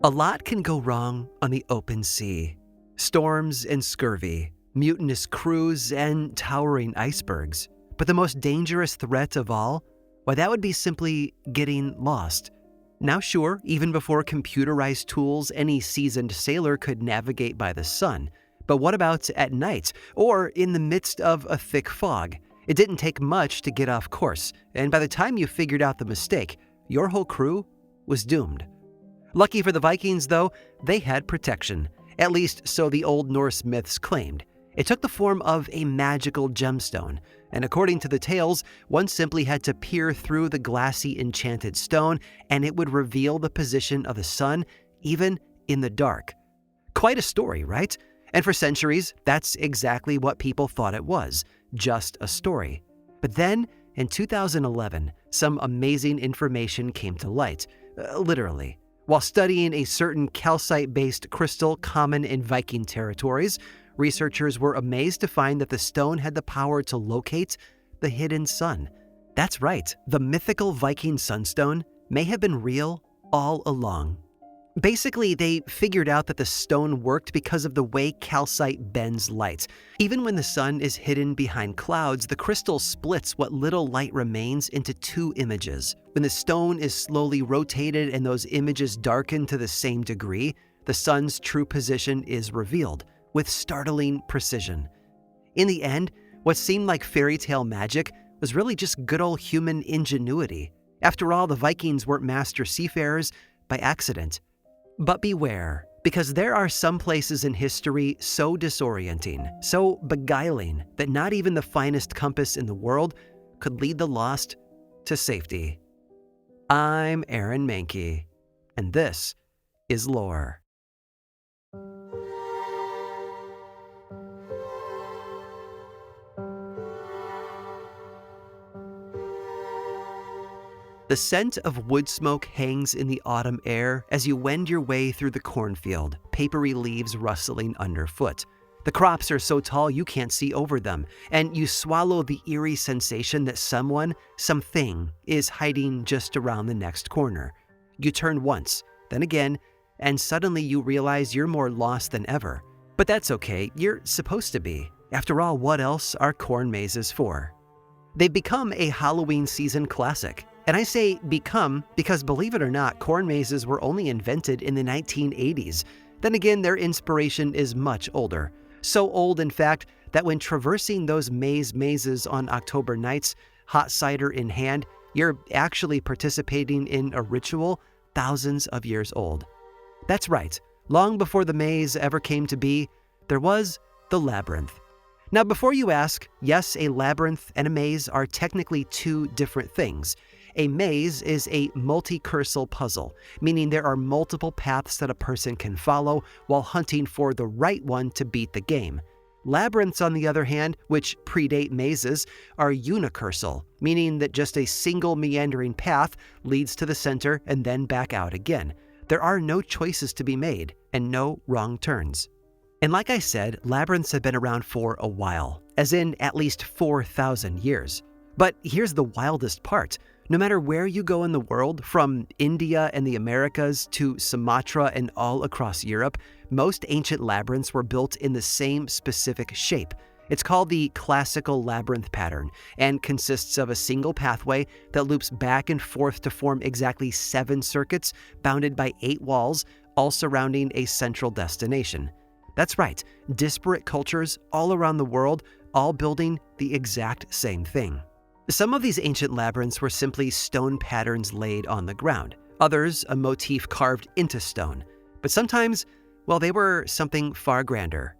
A lot can go wrong on the open sea. Storms and scurvy, mutinous crews, and towering icebergs. But the most dangerous threat of all? Why, that would be simply getting lost. Now sure, even before computerized tools, any seasoned sailor could navigate by the sun. But what about at night, or in the midst of a thick fog? It didn't take much to get off course, and by the time you figured out the mistake, your whole crew was doomed. Lucky for the Vikings, though, they had protection. At least so the Old Norse myths claimed. It took the form of a magical gemstone, and according to the tales, one simply had to peer through the glassy enchanted stone and it would reveal the position of the sun, even in the dark. Quite a story, right? And for centuries, that's exactly what people thought it was, just a story. But then, in 2011, some amazing information came to light, literally. While studying a certain calcite-based crystal common in Viking territories, researchers were amazed to find that the stone had the power to locate the hidden sun. That's right, the mythical Viking sunstone may have been real all along. Basically, they figured out that the stone worked because of the way calcite bends light. Even when the sun is hidden behind clouds, the crystal splits what little light remains into two images. When the stone is slowly rotated and those images darken to the same degree, the sun's true position is revealed with startling precision. In the end, what seemed like fairy tale magic was really just good old human ingenuity. After all, the Vikings weren't master seafarers by accident. But beware, because there are some places in history so disorienting, so beguiling, that not even the finest compass in the world could lead the lost to safety. I'm Aaron Mahnke, and this is Lore. The scent of wood smoke hangs in the autumn air as you wend your way through the cornfield, papery leaves rustling underfoot. The crops are so tall you can't see over them, and you swallow the eerie sensation that someone, something, is hiding just around the next corner. You turn once, then again, and suddenly you realize you're more lost than ever. But that's okay, you're supposed to be. After all, what else are corn mazes for? They've become a Halloween season classic. And I say become because, believe it or not, corn mazes were only invented in the 1980s. Then again, their inspiration is much older. So old, in fact, that when traversing those mazes on October nights, hot cider in hand, you're actually participating in a ritual thousands of years old. That's right, long before the maze ever came to be, there was the labyrinth. Now, before you ask, yes, a labyrinth and a maze are technically two different things. A maze is a multi-cursal puzzle, meaning there are multiple paths that a person can follow while hunting for the right one to beat the game. Labyrinths, on the other hand, which predate mazes, are unicursal, meaning that just a single meandering path leads to the center and then back out again. There are no choices to be made and no wrong turns. And like I said, labyrinths have been around for a while, as in at least 4,000 years. But here's the wildest part. No matter where you go in the world, from India and the Americas to Sumatra and all across Europe, most ancient labyrinths were built in the same specific shape. It's called the classical labyrinth pattern and consists of a single pathway that loops back and forth to form exactly 7 circuits bounded by 8 walls, all surrounding a central destination. That's right, disparate cultures all around the world, all building the exact same thing. Some of these ancient labyrinths were simply stone patterns laid on the ground, others a motif carved into stone. But sometimes, well, they were something far grander.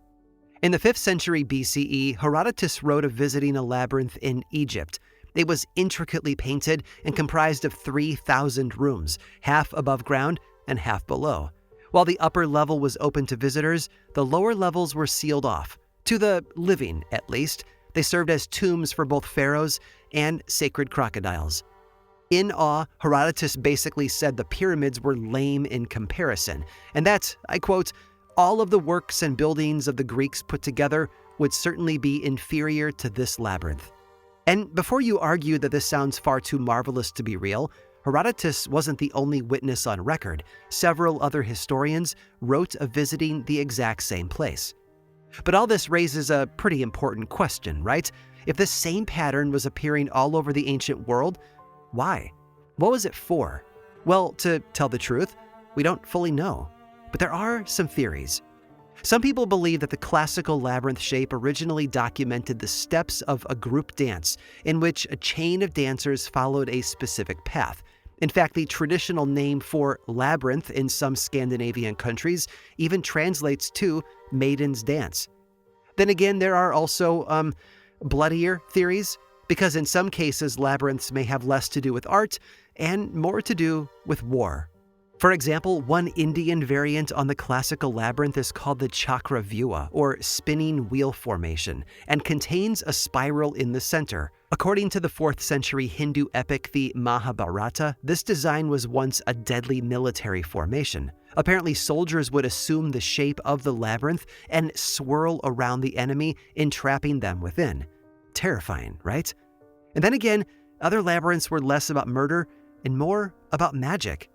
In the 5th century BCE, Herodotus wrote of visiting a labyrinth in Egypt. It was intricately painted and comprised of 3,000 rooms, half above ground and half below. While the upper level was open to visitors, the lower levels were sealed off. To the living, at least, they served as tombs for both pharaohs and sacred crocodiles. In awe, Herodotus basically said the pyramids were lame in comparison, and that, I quote, "all of the works and buildings of the Greeks put together would certainly be inferior to this labyrinth." And before you argue that this sounds far too marvelous to be real, Herodotus wasn't the only witness on record. Several other historians wrote of visiting the exact same place. But all this raises a pretty important question, right? If this same pattern was appearing all over the ancient world, why? What was it for? Well, to tell the truth, we don't fully know. But there are some theories. Some people believe that the classical labyrinth shape originally documented the steps of a group dance in which a chain of dancers followed a specific path. In fact, the traditional name for labyrinth in some Scandinavian countries even translates to maiden's dance. Then again, there are also bloodier theories, because in some cases labyrinths may have less to do with art and more to do with war. For example, one Indian variant on the classical labyrinth is called the Chakravyuha, or spinning wheel formation, and contains a spiral in the center. According to the 4th century Hindu epic, the Mahabharata, this design was once a deadly military formation. Apparently, soldiers would assume the shape of the labyrinth and swirl around the enemy, entrapping them within. Terrifying, right? And then again, other labyrinths were less about murder and more about magic.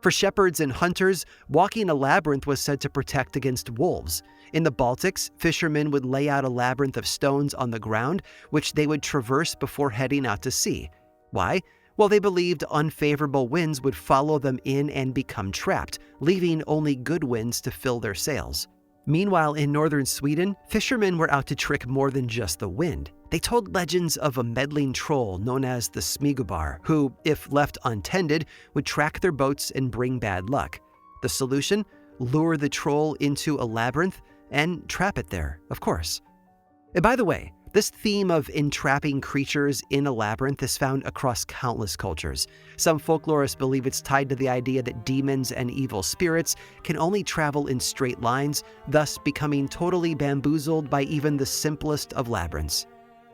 For shepherds and hunters, walking a labyrinth was said to protect against wolves. In the Baltics, fishermen would lay out a labyrinth of stones on the ground, which they would traverse before heading out to sea. Why? Well, they believed unfavorable winds would follow them in and become trapped, leaving only good winds to fill their sails. Meanwhile, in northern Sweden, fishermen were out to trick more than just the wind. They told legends of a meddling troll known as the Smeagolbar, who, if left untended, would track their boats and bring bad luck. The solution? Lure the troll into a labyrinth and trap it there, of course. And by the way, this theme of entrapping creatures in a labyrinth is found across countless cultures. Some folklorists believe it's tied to the idea that demons and evil spirits can only travel in straight lines, thus becoming totally bamboozled by even the simplest of labyrinths.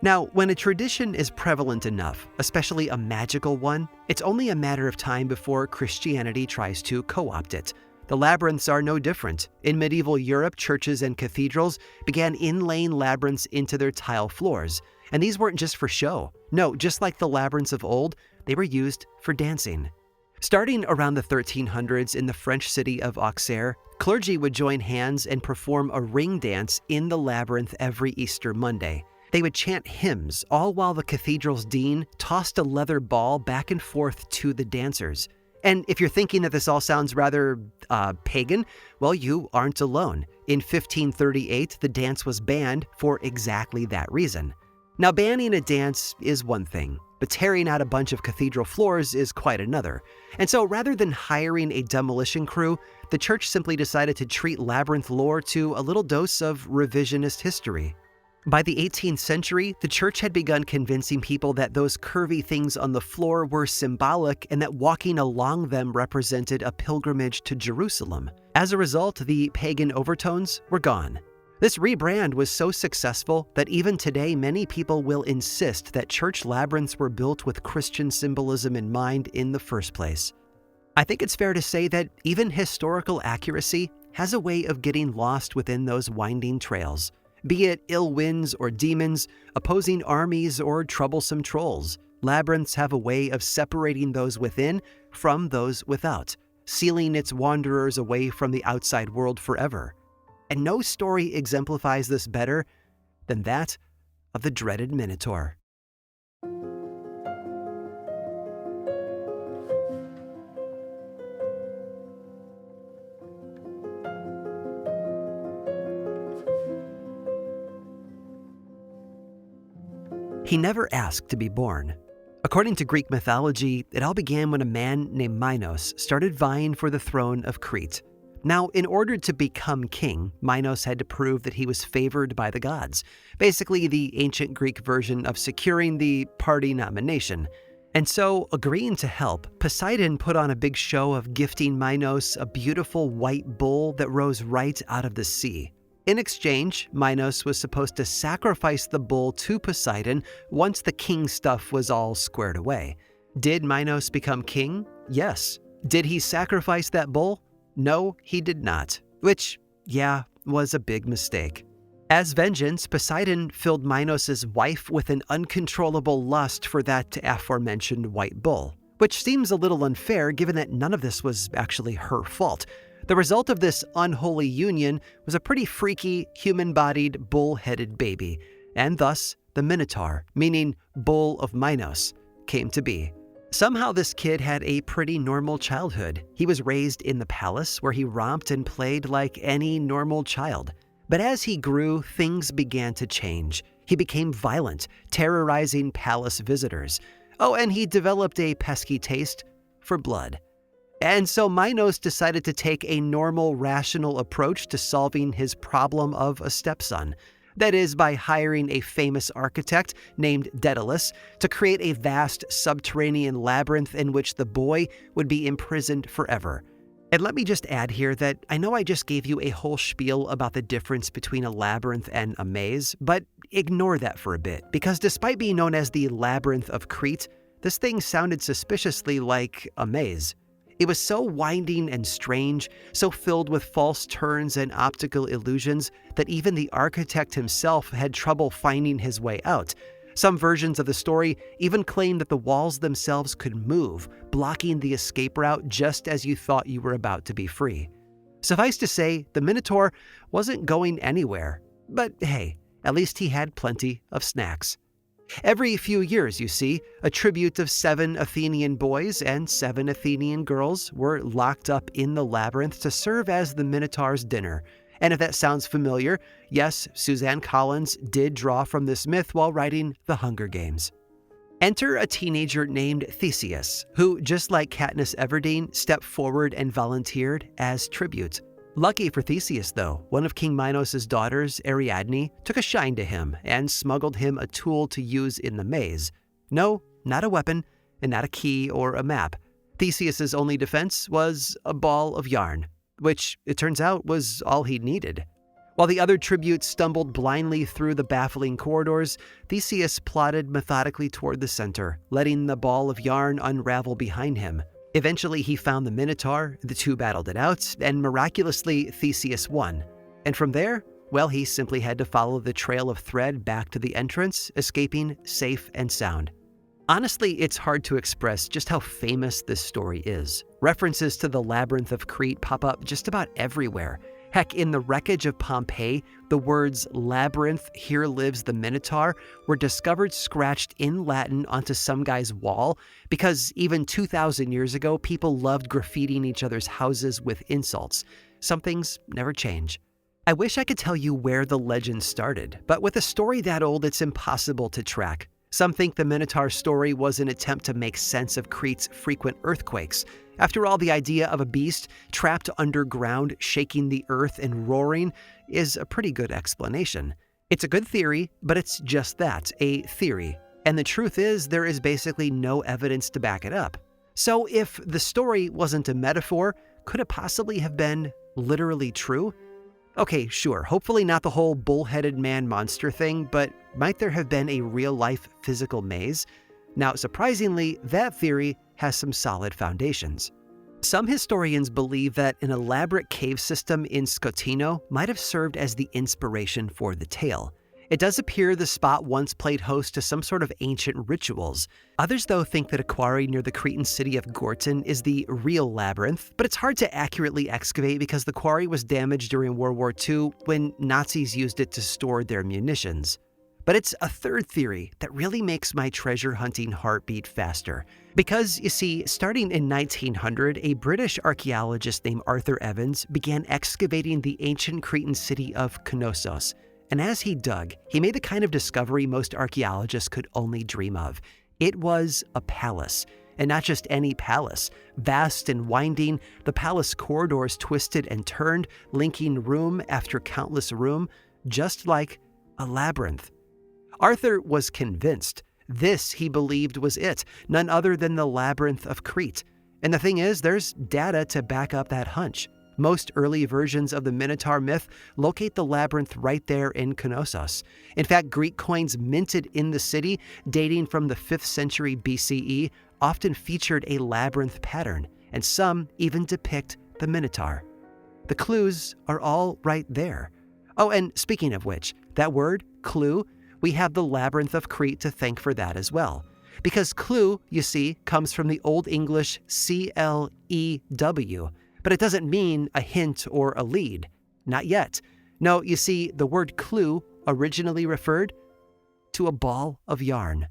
Now, when a tradition is prevalent enough, especially a magical one, it's only a matter of time before Christianity tries to co-opt it. The labyrinths are no different. In medieval Europe, churches and cathedrals began inlaying labyrinths into their tile floors. And these weren't just for show. No, just like the labyrinths of old, they were used for dancing. Starting around the 1300s in the French city of Auxerre, clergy would join hands and perform a ring dance in the labyrinth every Easter Monday. They would chant hymns, all while the cathedral's dean tossed a leather ball back and forth to the dancers. And if you're thinking that this all sounds rather pagan, well, you aren't alone. In 1538, the dance was banned for exactly that reason. Now, banning a dance is one thing, but tearing out a bunch of cathedral floors is quite another. And so rather than hiring a demolition crew, the church simply decided to treat labyrinth lore to a little dose of revisionist history. By the 18th century, the church had begun convincing people that those curvy things on the floor were symbolic and that walking along them represented a pilgrimage to Jerusalem. As a result, the pagan overtones were gone. This rebrand was so successful that even today many people will insist that church labyrinths were built with Christian symbolism in mind in the first place. I think it's fair to say that even historical accuracy has a way of getting lost within those winding trails. Be it ill winds or demons, opposing armies or troublesome trolls, labyrinths have a way of separating those within from those without, sealing its wanderers away from the outside world forever. And no story exemplifies this better than that of the dreaded Minotaur. He never asked to be born. According to Greek mythology, it all began when a man named Minos started vying for the throne of Crete. Now, in order to become king, Minos had to prove that he was favored by the gods, basically the ancient Greek version of securing the party nomination. And so, agreeing to help, Poseidon put on a big show of gifting Minos a beautiful white bull that rose right out of the sea. In exchange, Minos was supposed to sacrifice the bull to Poseidon once the king stuff was all squared away. Did Minos become king? Yes. Did he sacrifice that bull? No, he did not. Which, yeah, was a big mistake. As vengeance, Poseidon filled Minos' wife with an uncontrollable lust for that aforementioned white bull. which seems a little unfair given that none of this was actually her fault. The result of this unholy union was a pretty freaky, human-bodied, bull-headed baby, and thus the Minotaur, meaning Bull of Minos, came to be. Somehow this kid had a pretty normal childhood. He was raised in the palace where he romped and played like any normal child. But as he grew, things began to change. He became violent, terrorizing palace visitors. Oh, and he developed a pesky taste for blood. And so Minos decided to take a normal, rational approach to solving his problem of a stepson. That is, by hiring a famous architect named Daedalus to create a vast subterranean labyrinth in which the boy would be imprisoned forever. And let me just add here that I know I just gave you a whole spiel about the difference between a labyrinth and a maze, but ignore that for a bit, because despite being known as the Labyrinth of Crete, this thing sounded suspiciously like a maze. It was so winding and strange, so filled with false turns and optical illusions, that even the architect himself had trouble finding his way out. Some versions of the story even claim that the walls themselves could move, blocking the escape route just as you thought you were about to be free. Suffice to say, the Minotaur wasn't going anywhere. But hey, at least he had plenty of snacks. Every few years, you see, a tribute of 7 Athenian boys and 7 Athenian girls were locked up in the labyrinth to serve as the Minotaur's dinner. And if that sounds familiar, yes, Suzanne Collins did draw from this myth while writing The Hunger Games. Enter a teenager named Theseus, who, just like Katniss Everdeen, stepped forward and volunteered as tribute. Lucky for Theseus, though, one of King Minos' daughters, Ariadne, took a shine to him and smuggled him a tool to use in the maze. No, not a weapon, and not a key or a map. Theseus' only defense was a ball of yarn, which, it turns out, was all he needed. While the other tributes stumbled blindly through the baffling corridors, Theseus plodded methodically toward the center, letting the ball of yarn unravel behind him. Eventually, he found the Minotaur, the two battled it out, and miraculously, Theseus won. And from there, well, he simply had to follow the trail of thread back to the entrance, escaping safe and sound. Honestly, it's hard to express just how famous this story is. References to the Labyrinth of Crete pop up just about everywhere. Heck, in the wreckage of Pompeii, the words "Labyrinth, here lives the Minotaur" were discovered scratched in Latin onto some guy's wall because even 2,000 years ago, people loved graffitiing each other's houses with insults. Some things never change. I wish I could tell you where the legend started, but with a story that old, it's impossible to track. Some think the Minotaur story was an attempt to make sense of Crete's frequent earthquakes. After all, the idea of a beast trapped underground, shaking the earth and roaring, is a pretty good explanation. It's a good theory, but it's just that, a theory. And the truth is, there is basically no evidence to back it up. So if the story wasn't a metaphor, could it possibly have been literally true? Okay, sure, hopefully not the whole bull-headed man monster thing, but might there have been a real-life physical maze? Now, surprisingly, that theory has some solid foundations. Some historians believe that an elaborate cave system in Scotino might have served as the inspiration for the tale. It does appear the spot once played host to some sort of ancient rituals. Others, though, think that a quarry near the Cretan city of Gortyn is the real labyrinth, but it's hard to accurately excavate because the quarry was damaged during World War II when Nazis used it to store their munitions. But it's a third theory that really makes my treasure hunting heart beat faster. Because, you see, starting in 1900, a British archaeologist named Arthur Evans began excavating the ancient Cretan city of Knossos. And as he dug, he made the kind of discovery most archaeologists could only dream of. It was a palace. And not just any palace. Vast and winding, the palace corridors twisted and turned, linking room after countless room, just like a labyrinth. Arthur was convinced. This, he believed, was it, none other than the Labyrinth of Crete. And the thing is, there's data to back up that hunch. Most early versions of the Minotaur myth locate the labyrinth right there in Knossos. In fact, Greek coins minted in the city, dating from the 5th century BCE, often featured a labyrinth pattern, and some even depict the Minotaur. The clues are all right there. Oh, and speaking of which, that word, clue, we have the Labyrinth of Crete to thank for that as well. Because clue, you see, comes from the Old English CLEW, but it doesn't mean a hint or a lead. Not yet. No, you see, the word clue originally referred to a ball of yarn.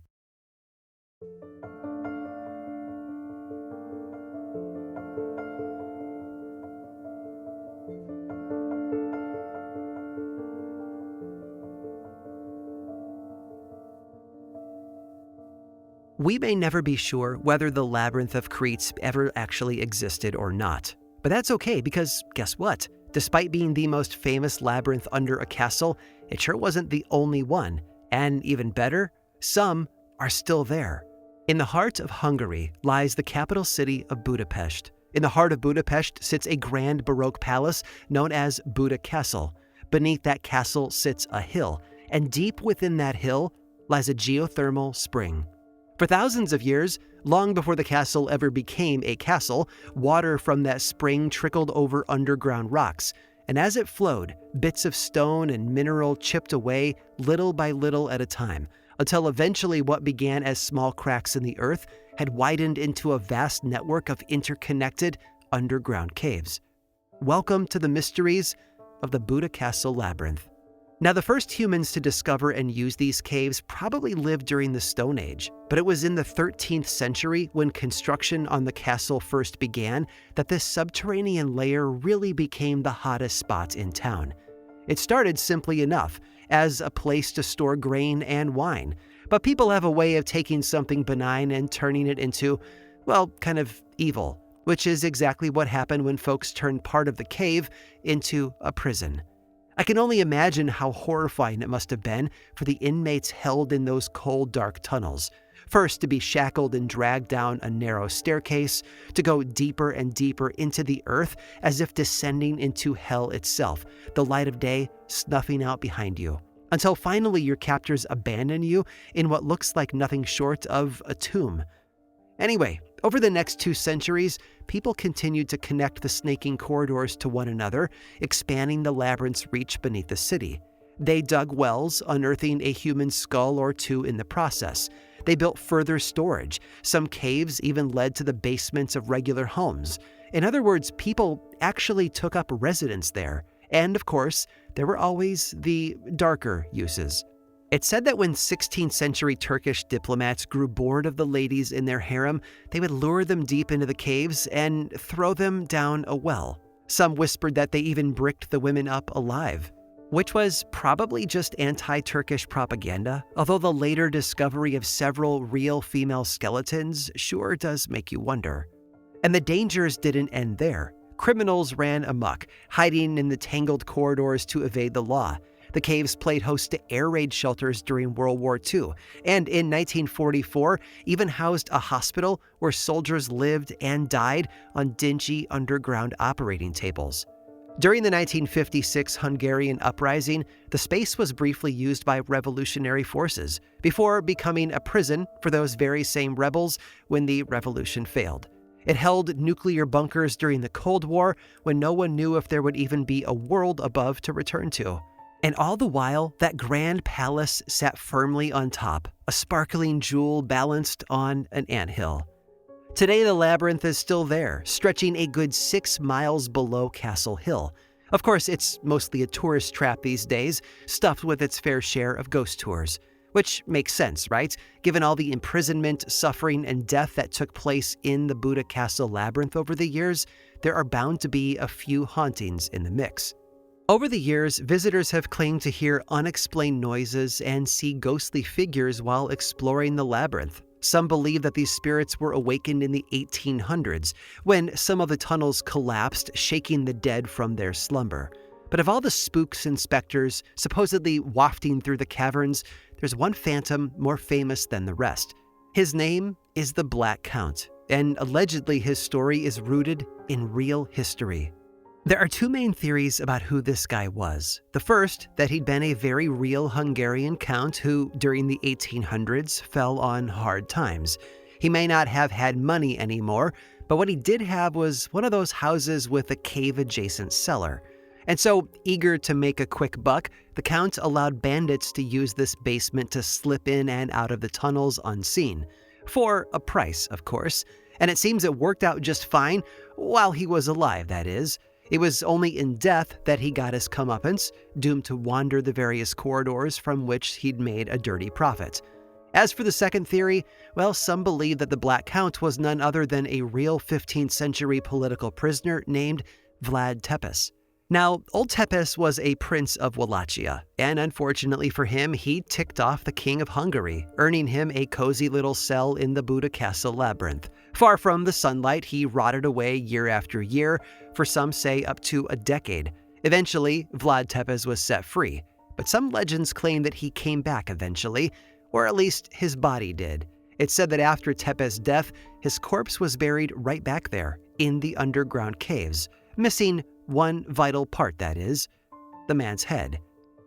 We may never be sure whether the Labyrinth of Crete ever actually existed or not. But that's okay because guess what? Despite being the most famous labyrinth under a castle, it sure wasn't the only one. And even better, some are still there. In the heart of Hungary lies the capital city of Budapest. In the heart of Budapest sits a grand Baroque palace known as Buda Castle. Beneath that castle sits a hill, and deep within that hill lies a geothermal spring. For thousands of years, long before the castle ever became a castle, water from that spring trickled over underground rocks, and as it flowed, bits of stone and mineral chipped away little by little at a time, until eventually what began as small cracks in the earth had widened into a vast network of interconnected underground caves. Welcome to the mysteries of the Buda Castle Labyrinth. Now, the first humans to discover and use these caves probably lived during the Stone Age, but it was in the 13th century when construction on the castle first began that this subterranean layer really became the hottest spot in town. It started simply enough, as a place to store grain and wine, but people have a way of taking something benign and turning it into, well, kind of evil, which is exactly what happened when folks turned part of the cave into a prison. I can only imagine how horrifying it must have been for the inmates held in those cold, dark tunnels. First, to be shackled and dragged down a narrow staircase, to go deeper and deeper into the earth as if descending into hell itself, the light of day snuffing out behind you, until finally your captors abandon you in what looks like nothing short of a tomb. Anyway, over the next 2 centuries, people continued to connect the snaking corridors to one another, expanding the labyrinth's reach beneath the city. They dug wells, unearthing a human skull or two in the process. They built further storage. Some caves even led to the basements of regular homes. In other words, people actually took up residence there. And of course, there were always the darker uses. It's said that when 16th century Turkish diplomats grew bored of the ladies in their harem, they would lure them deep into the caves and throw them down a well. Some whispered that they even bricked the women up alive, which was probably just anti-Turkish propaganda, although the later discovery of several real female skeletons sure does make you wonder. And the dangers didn't end there. Criminals ran amok, hiding in the tangled corridors to evade the law. The caves played host to air raid shelters during World War II, and in 1944 even housed a hospital where soldiers lived and died on dingy underground operating tables. During the 1956 Hungarian uprising, the space was briefly used by revolutionary forces, before becoming a prison for those very same rebels when the revolution failed. It held nuclear bunkers during the Cold War when no one knew if there would even be a world above to return to. And all the while, that grand palace sat firmly on top, a sparkling jewel balanced on an anthill. Today, the labyrinth is still there, stretching a good 6 miles below Castle Hill. Of course, it's mostly a tourist trap these days, stuffed with its fair share of ghost tours. Which makes sense, right? Given all the imprisonment, suffering, and death that took place in the Buda Castle labyrinth over the years, there are bound to be a few hauntings in the mix. Over the years, visitors have claimed to hear unexplained noises and see ghostly figures while exploring the labyrinth. Some believe that these spirits were awakened in the 1800s, when some of the tunnels collapsed, shaking the dead from their slumber. But of all the spooks and specters supposedly wafting through the caverns, there's one phantom more famous than the rest. His name is the Black Count, and allegedly his story is rooted in real history. There are 2 main theories about who this guy was. The first, that he'd been a very real Hungarian count who, during the 1800s, fell on hard times. He may not have had money anymore, but what he did have was one of those houses with a cave-adjacent cellar. And so, eager to make a quick buck, the Count allowed bandits to use this basement to slip in and out of the tunnels unseen. For a price, of course. And it seems it worked out just fine while he was alive, that is. It was only in death that he got his comeuppance, doomed to wander the various corridors from which he'd made a dirty profit. As for the second theory, well, some believe that the Black Count was none other than a real 15th century political prisoner named Vlad Tepes. Now, old Tepes was a prince of Wallachia, and unfortunately for him, he ticked off the king of Hungary, earning him a cozy little cell in the Buda Castle labyrinth. Far from the sunlight, he rotted away year after year, for some say up to a decade. Eventually, Vlad Tepes was set free, but some legends claim that he came back eventually, or at least his body did. It's said that after Tepes' death, his corpse was buried right back there, in the underground caves, missing one vital part, that is, the man's head.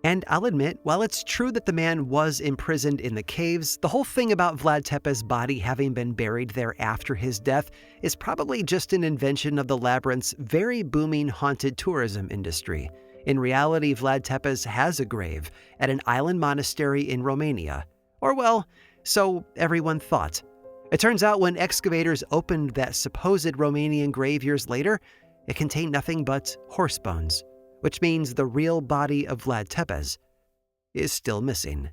And I'll admit, while it's true that the man was imprisoned in the caves, the whole thing about Vlad Tepes' body having been buried there after his death is probably just an invention of the labyrinth's very booming haunted tourism industry. In reality, Vlad Tepes has a grave at an island monastery in Romania. Or well, so everyone thought. It turns out when excavators opened that supposed Romanian grave years later, it contained nothing but horse bones, which means the real body of Vlad Tepes is still missing.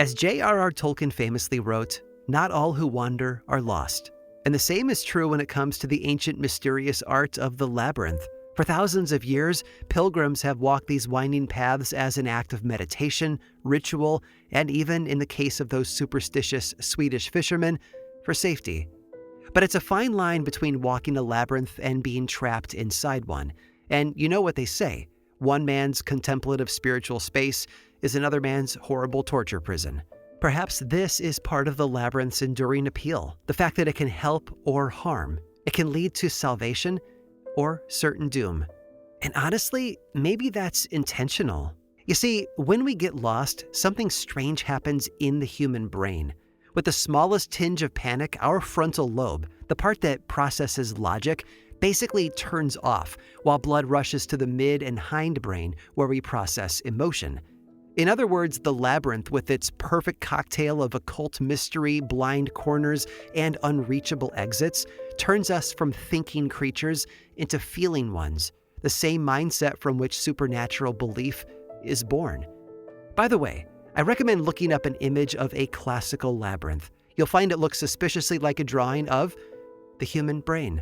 As J.R.R. Tolkien famously wrote, "Not all who wander are lost." And the same is true when it comes to the ancient mysterious art of the labyrinth. For thousands of years, pilgrims have walked these winding paths as an act of meditation, ritual, and even, in the case of those superstitious Swedish fishermen, for safety. But it's a fine line between walking a labyrinth and being trapped inside one. And you know what they say, one man's contemplative spiritual space is another man's horrible torture prison. Perhaps this is part of the labyrinth's enduring appeal, the fact that it can help or harm. It can lead to salvation or certain doom. And honestly, maybe that's intentional. You see, when we get lost, something strange happens in the human brain. With the smallest tinge of panic, our frontal lobe, the part that processes logic, basically turns off, while blood rushes to the mid and hindbrain where we process emotion. In other words, the labyrinth, with its perfect cocktail of occult mystery, blind corners, and unreachable exits, turns us from thinking creatures into feeling ones, the same mindset from which supernatural belief is born. By the way, I recommend looking up an image of a classical labyrinth. You'll find it looks suspiciously like a drawing of the human brain.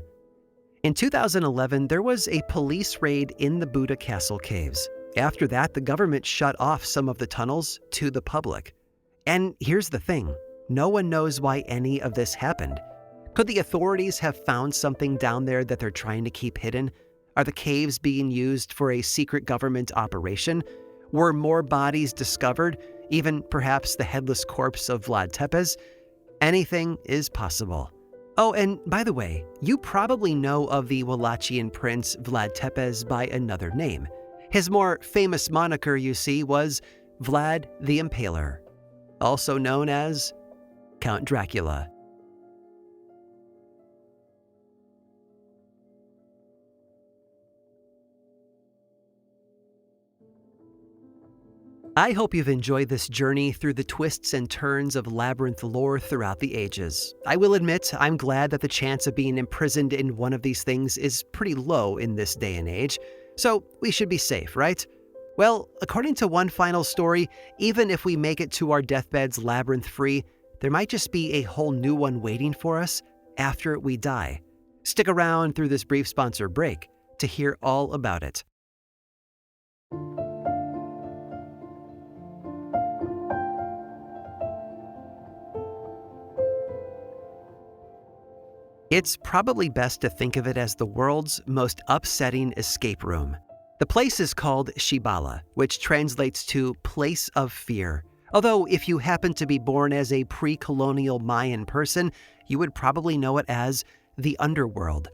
In 2011, there was a police raid in the Buda Castle caves. After that, the government shut off some of the tunnels to the public. And here's the thing, no one knows why any of this happened. Could the authorities have found something down there that they're trying to keep hidden? Are the caves being used for a secret government operation? Were more bodies discovered, even perhaps the headless corpse of Vlad Tepes? Anything is possible. Oh, and by the way, you probably know of the Wallachian prince Vlad Tepes by another name. His more famous moniker, you see, was Vlad the Impaler, also known as Count Dracula. I hope you've enjoyed this journey through the twists and turns of labyrinth lore throughout the ages. I will admit, I'm glad that the chance of being imprisoned in one of these things is pretty low in this day and age. So we should be safe, right? Well, according to one final story, even if we make it to our deathbeds labyrinth-free, there might just be a whole new one waiting for us after we die. Stick around through this brief sponsor break to hear all about it. It's probably best to think of it as the world's most upsetting escape room. The place is called Shibala, which translates to place of fear. Although if you happen to be born as a pre-colonial Mayan person, you would probably know it as the underworld.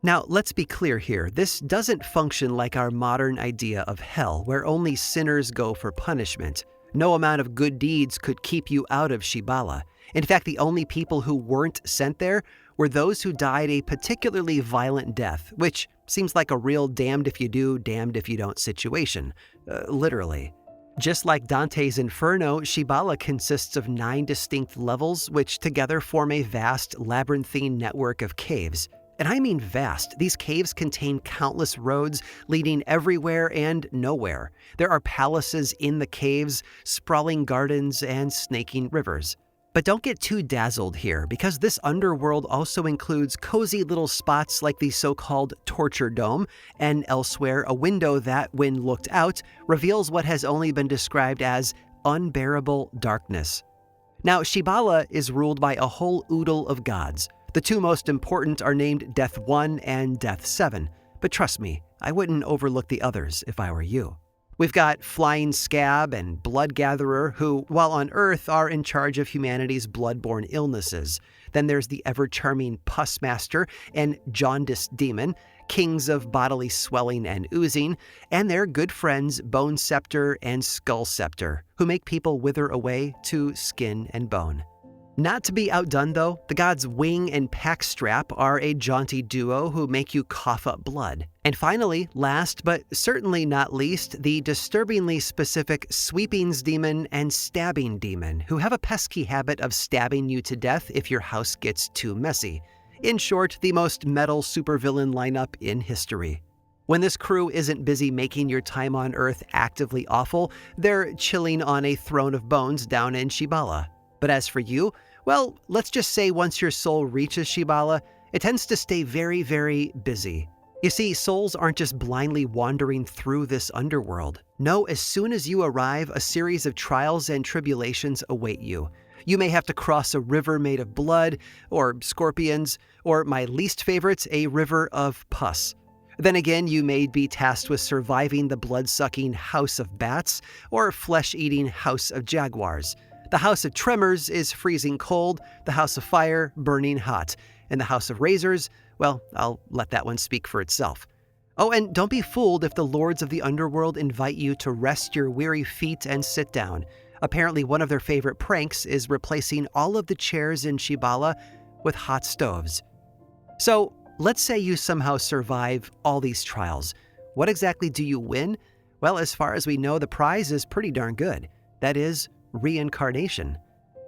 Now, let's be clear here. This doesn't function like our modern idea of hell, where only sinners go for punishment. No amount of good deeds could keep you out of Shibala. In fact, the only people who weren't sent there were those who died a particularly violent death, which seems like a real damned if you do, damned if you don't situation. Literally. Just like Dante's Inferno, Shibala consists of 9 distinct levels, which together form a vast, labyrinthine network of caves. And I mean vast. These caves contain countless roads leading everywhere and nowhere. There are palaces in the caves, sprawling gardens, and snaking rivers. But don't get too dazzled here, because this underworld also includes cozy little spots like the so-called Torture Dome, and elsewhere a window that, when looked out, reveals what has only been described as unbearable darkness. Now, Shibala is ruled by a whole oodle of gods. The 2 most important are named Death 1 and Death 7, but trust me, I wouldn't overlook the others if I were you. We've got Flying Scab and Blood Gatherer, who, while on Earth, are in charge of humanity's bloodborne illnesses. Then there's the ever-charming Pus Master and Jaundice Demon, kings of bodily swelling and oozing, and their good friends Bone Scepter and Skull Scepter, who make people wither away to skin and bone. Not to be outdone, though, the gods Wing and Packstrap are a jaunty duo who make you cough up blood. And finally, last but certainly not least, the disturbingly specific Sweepings Demon and Stabbing Demon, who have a pesky habit of stabbing you to death if your house gets too messy. In short, the most metal supervillain lineup in history. When this crew isn't busy making your time on Earth actively awful, they're chilling on a throne of bones down in Shibala. But as for you, well, let's just say once your soul reaches Shibala, it tends to stay very, very busy. You see, souls aren't just blindly wandering through this underworld. No, as soon as you arrive, a series of trials and tribulations await you. You may have to cross a river made of blood, or scorpions, or my least favorite, a river of pus. Then again, you may be tasked with surviving the blood-sucking House of Bats, or flesh-eating House of Jaguars. The House of Tremors is freezing cold, the House of Fire burning hot, and the House of Razors, well, I'll let that one speak for itself. Oh, and don't be fooled if the lords of the underworld invite you to rest your weary feet and sit down. Apparently one of their favorite pranks is replacing all of the chairs in Shibala with hot stoves. So, let's say you somehow survive all these trials. What exactly do you win? Well, as far as we know, the prize is pretty darn good. That is, reincarnation.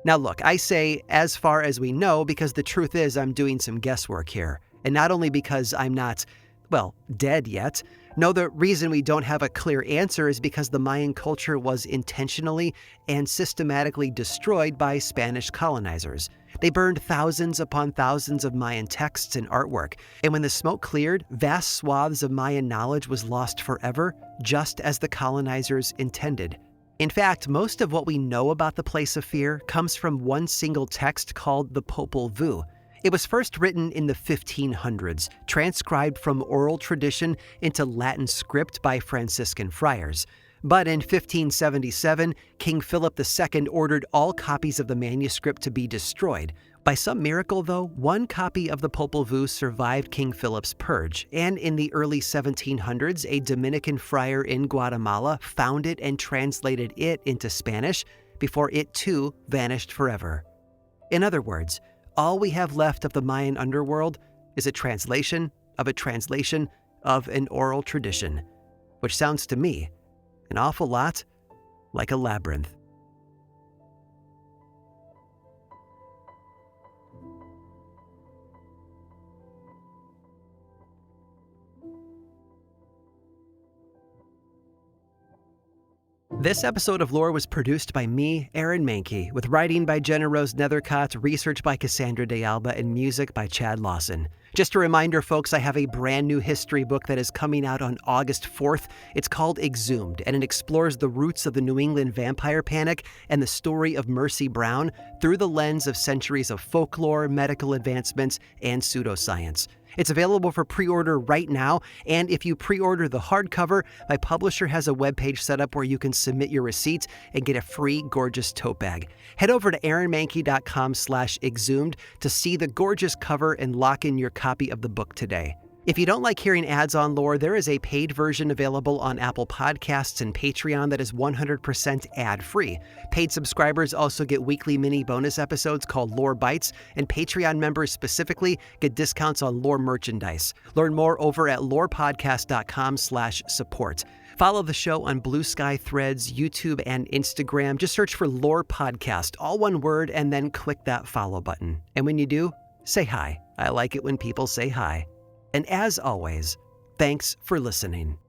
Now look, I say as far as we know because the truth is I'm doing some guesswork here. And not only because I'm not, well, dead yet. No, the reason we don't have a clear answer is because the Mayan culture was intentionally and systematically destroyed by Spanish colonizers. They burned thousands upon thousands of Mayan texts and artwork, and when the smoke cleared, vast swaths of Mayan knowledge was lost forever, just as the colonizers intended. In fact, most of what we know about the Place of Fear comes from one single text called the Popol Vuh. It was first written in the 1500s, transcribed from oral tradition into Latin script by Franciscan friars. But in 1577, King Philip II ordered all copies of the manuscript to be destroyed. By some miracle, though, one copy of the Popol Vuh survived King Philip's purge, and in the early 1700s, a Dominican friar in Guatemala found it and translated it into Spanish before it too vanished forever. In other words, all we have left of the Mayan underworld is a translation of an oral tradition, which sounds to me an awful lot like a labyrinth. This episode of Lore was produced by me, Aaron Mahnke, with writing by Jenna Rose Nethercott, research by Cassandra De Alba, and music by Chad Lawson. Just a reminder, folks, I have a brand new history book that is coming out on August 4th. It's called EXHUMED, and it explores the roots of the New England vampire panic and the story of Mercy Brown through the lens of centuries of folklore, medical advancements, and pseudoscience. It's available for pre-order right now, and if you pre-order the hardcover, my publisher has a webpage set up where you can submit your receipt and get a free gorgeous tote bag. Head over to aaronmahnke.com/exhumed to see the gorgeous cover and lock in your copy of the book today. If you don't like hearing ads on Lore, there is a paid version available on Apple Podcasts and Patreon that is 100% ad-free. Paid subscribers also get weekly mini bonus episodes called Lore Bites, and Patreon members specifically get discounts on Lore merchandise. Learn more over at lorepodcast.com/support. Follow the show on Blue Sky, Threads, YouTube, and Instagram. Just search for Lore Podcast, all one word, and then click that follow button. And when you do, say hi. I like it when people say hi. And as always, thanks for listening.